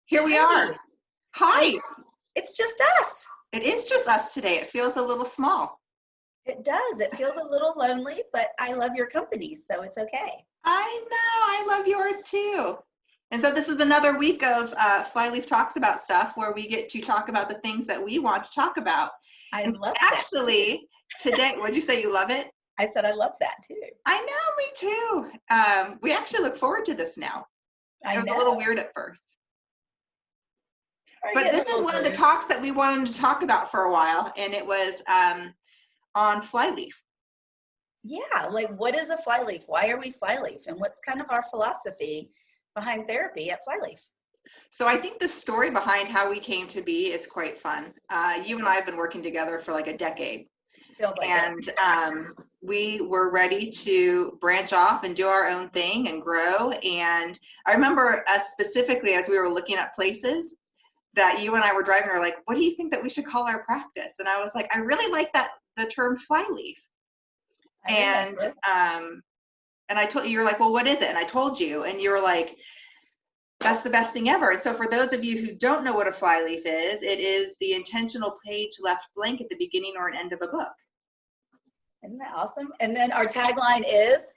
Here we Hi. are. Hi. It's just us. It is just us today. It feels a little small. It does. It feels a little lonely, but I love your company, so it's okay. I know. I love yours too. And so this is another week of Flyleaf Talks About Stuff where we get to talk about the things that we want to talk about. I And love that. actually, today, what'd you say? You love it? I said I love that too. I know, me too. We actually look forward to this now. I It was know. a little weird at first. We're But getting this a is little one of the rude. talks that we wanted to talk about for a while, and it was on Flyleaf. Yeah, like what is a Flyleaf? Why are we Flyleaf? And what's kind of our philosophy behind therapy at Flyleaf? So I think the story behind how we came to be is quite fun. You and I have been working together for like a decade, Feels like it. and we were ready to branch off and do our own thing and grow. And I remember us specifically as we were looking at places that you and I were driving, we were like, what do you think that we should call our practice? And I was like, I really like the term Flyleaf. I remember. And I told you, you're like, well, what is it? And I told you, and you were like, that's the best thing ever. And so for those of you who don't know what a flyleaf is, it is the intentional page left blank at the beginning or an end of a book. Isn't that awesome? And then our tagline is,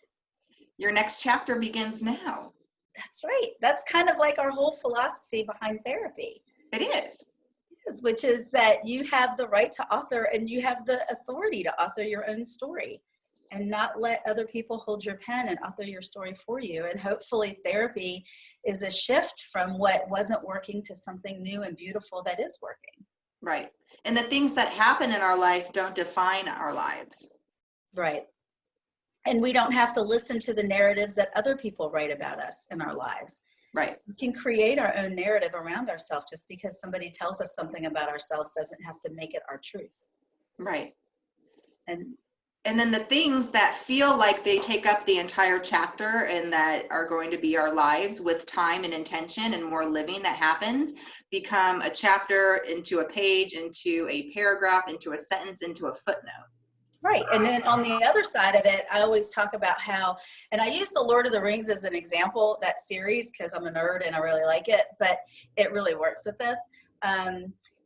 Your next chapter begins now. that's right. That's kind of like our whole philosophy behind therapy. It is. Which is that you have the right to author and you have the authority to author your own story and not let other people hold your pen and author your story for you. And hopefully therapy is a shift from what wasn't working to something new and beautiful that is working. Right. And the things that happen in our life don't define our lives. Right. And we don't have to listen to the narratives that other people write about us in our lives. Right. We can create our own narrative around ourselves. Just because somebody tells us something about ourselves doesn't have to make it our truth. Right. And then the things that feel like they take up the entire chapter and that are going to be our lives, with time and intention and more living that happens, become a chapter, into a page, into a paragraph, into a sentence, into a footnote. right. And then on the other side of it, I always talk about how, and I use The Lord of the Rings as an example, that series, because I'm a nerd and I really like it, but it really works with this.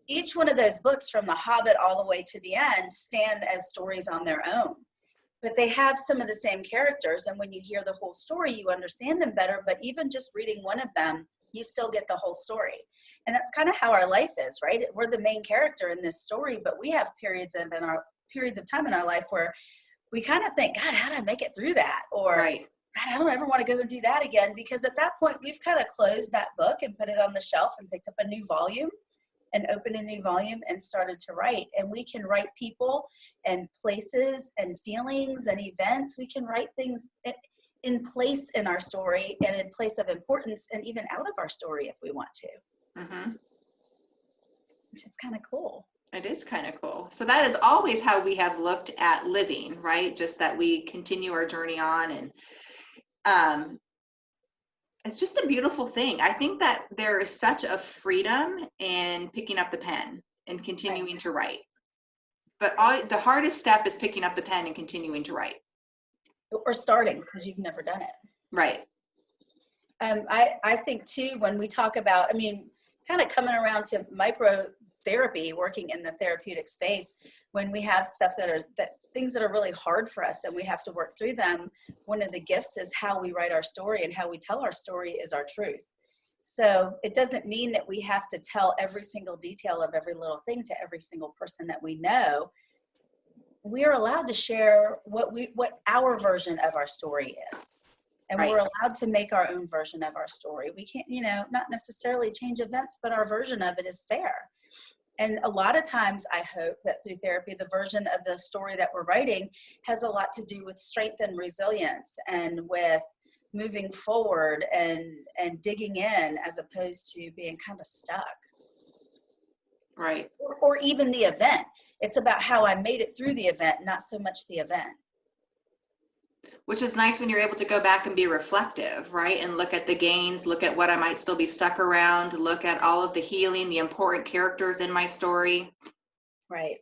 Each one of those books, from The Hobbit all the way to the end, stand as stories on their own. But they have some of the same characters, and when you hear the whole story, you understand them better. But even just reading one of them, you still get the whole story. And that's kind of how our life is, right? We're the main character in this story, but we have periods of time in our life where we kind of think, God, how did I make it through that? Or, right. God, I don't ever want to go and do that again, because at that point, we've kind of closed that book and put it on the shelf and picked up a new volume and opened a new volume and started to write. And we can write people and places and feelings and events. We can write things in place in our story and in place of importance and even out of our story if we want to. Mm-hmm. Which is kind of cool. It is kind of cool. So that is always how we have looked at living, right? Just that we continue our journey on, and it's just a beautiful thing. I think that there is such a freedom in picking up the pen and continuing to write. But the hardest step is picking up the pen and continuing to write. Or starting, because you've never done it. Right. I think too, when we talk about, kind of coming around to micro therapy, working in the therapeutic space, when we have stuff things that are really hard for us and we have to work through them, one of the gifts is how we write our story, and how we tell our story is our truth. So it doesn't mean that we have to tell every single detail of every little thing to every single person that we know. We are allowed to share what our version of our story is. And right. We're allowed to make our own version of our story. We can't, not necessarily change events, but our version of it is fair. And a lot of times I hope that through therapy, the version of the story that we're writing has a lot to do with strength and resilience, and with moving forward and digging in, as opposed to being kind of stuck. Right. Or even the event. It's about how I made it through the event, not so much the event. Which is nice when you're able to go back and be reflective, right? And look at the gains, look at what I might still be stuck around, look at all of the healing, the important characters in my story. Right.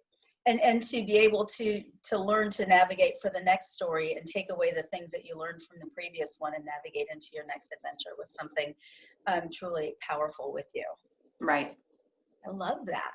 and to be able to learn to navigate for the next story and take away the things that you learned from the previous one and navigate into your next adventure with something truly powerful with you. Right. I love that.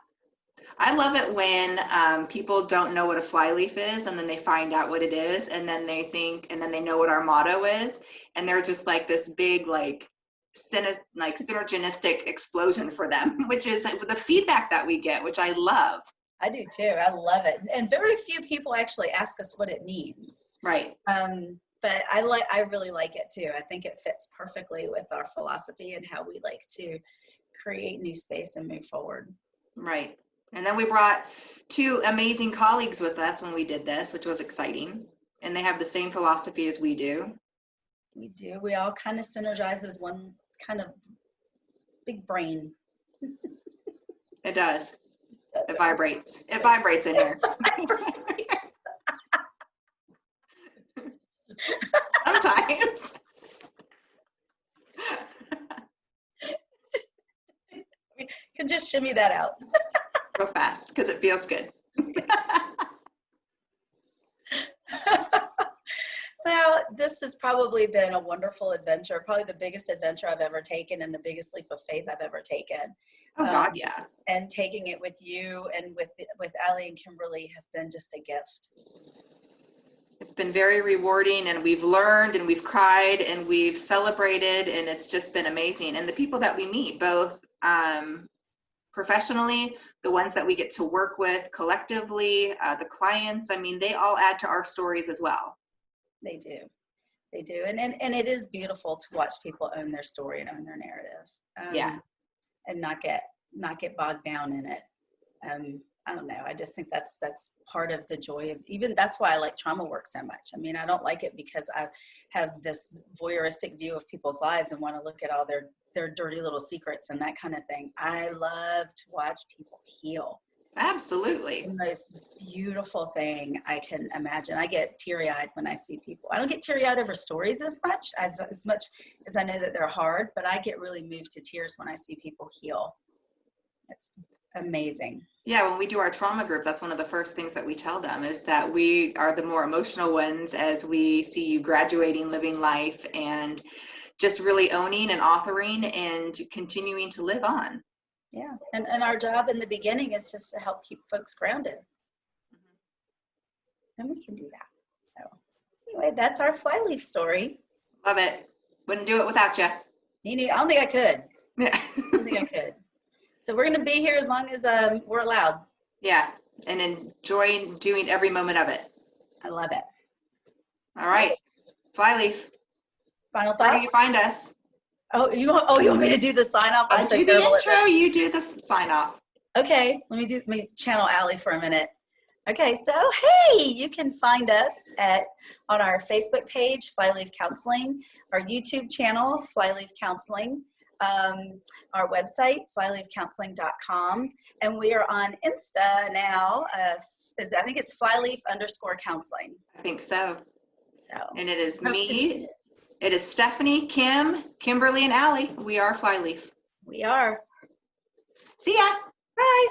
I love it when people don't know what a flyleaf is, and then they find out what it is, and then they think, and then they know what our motto is, and they're just like this big, like synergistic explosion for them, which is the feedback that we get, which I love. I do too. I love it. And very few people actually ask us what it means. Right. But I really like it too. I think it fits perfectly with our philosophy and how we like to create new space and move forward. Right. And then we brought 2 amazing colleagues with us when we did this, which was exciting. And they have the same philosophy as we do. We do. We all kind of synergize as one kind of big brain. It does. It vibrates. It vibrates in here. Sometimes. You can just shimmy that out. Go fast because it feels good. Well, this has probably been a wonderful adventure, probably the biggest adventure I've ever taken and the biggest leap of faith I've ever taken. Oh God, yeah. And taking it with you and with Allie and Kimberly have been just a gift. It's been very rewarding, and we've learned and we've cried and we've celebrated, and it's just been amazing. And the people that we meet, both professionally, the ones that we get to work with collectively, the clients, I mean, they all add to our stories as well. They do. They do. And it is beautiful to watch people own their story and own their narrative. Yeah. And not get bogged down in it. I don't know. I just think that's part of the joy of, even that's why I like trauma work so much. I mean, I don't like it because I have this voyeuristic view of people's lives and want to look at all their dirty little secrets and that kind of thing. I love to watch people heal. Absolutely. The most beautiful thing I can imagine. I get teary-eyed when I see people. I don't get teary-eyed over stories as much as I know that they're hard, but I get really moved to tears when I see people heal. It's amazing. Yeah, when we do our trauma group, that's one of the first things that we tell them is that we are the more emotional ones as we see you graduating, living life, and just really owning and authoring and continuing to live on. Yeah, and our job in the beginning is just to help keep folks grounded. And we can do that. So anyway, that's our Flyleaf story. Love it. Wouldn't do it without you. I don't think I could. Yeah. I don't think I could. So we're going to be here as long as we're allowed. Yeah, and enjoying doing every moment of it. I love it. All right, Flyleaf. Final thoughts? Where do you find us? Oh, you want me to do the sign off? I do the intro. You do the sign off. Okay, let me channel Allie for a minute. Okay, so hey, you can find us on our Facebook page, Flyleaf Counseling, our YouTube channel, Flyleaf Counseling, our website, flyleafcounseling.com, and we are on Insta now. I think it's Flyleaf_counseling. I think so. And it is Oh, me. It is Stephanie, Kim, Kimberly, and Allie. We are Flyleaf. We are. See ya. Bye.